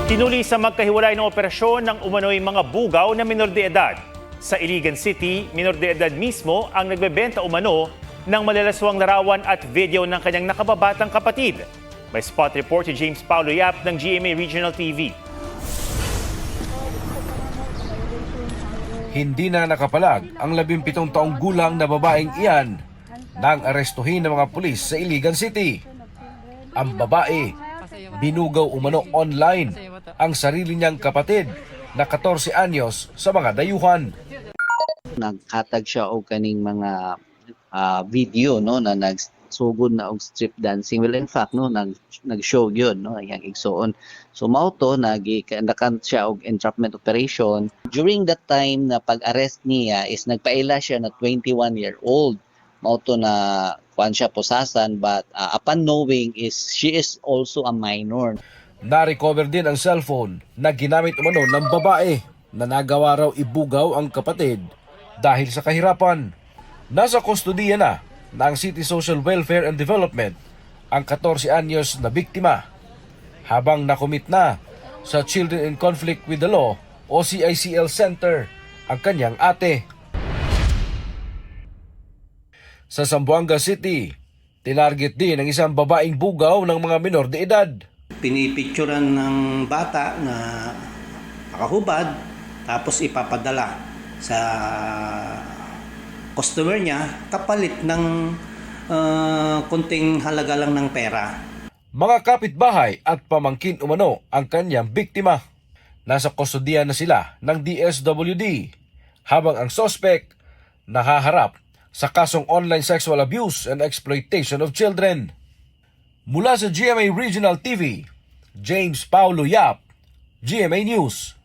Tinuli sa magkahiwalay ng operasyon ng umano'y mga bugaw na minor de edad. Sa Iligan City, minor de edad mismo ang nagbebenta umano ng malalaswang larawan at video ng kanyang nakababatang kapatid. May spot report si James Paulo Yap ng GMA Regional TV. Hindi na nakapalag ang 17 taong gulang na babaeng iyan nang arestuhin ng mga pulis sa Iligan City. Ang babae, binugaw umano online ang sarili niyang kapatid na 14 anyos sa mga dayuhan. Naghatag siya og kaning mga video no na nagsugod na og strip dancing. Well, in fact no nag-show gyud no iyang igsuon. So mao to nagikandakan siya og entrapment operation. During that time na pag-arrest niya is nagpaila siya na 21-year-old. Mao to na kuan siya posasan, but upon knowing is she is also a minor. Na-recover din ang cellphone na ginamit umano ng babae na nagawa raw ibugaw ang kapatid dahil sa kahirapan. Nasa kustodiya na ng City Social Welfare and Development ang 14 anyos na biktima, habang nakumit na sa Children in Conflict with the Law o CICL Center ang kanyang ate. Sa Zamboanga City, tinarget din ang isang babaeng bugaw ng mga minor de edad. Pinipicturan ng bata na nakahubad tapos ipapadala sa customer niya kapalit ng kunting halaga lang ng pera. Mga kapitbahay at pamangkin umano ang kanyang biktima. Nasa kustodiya na sila ng DSWD habang ang suspect nahaharap sa kasong online sexual abuse and exploitation of children. Mula sa GMA Regional TV, James Paulo Yap, GMA News.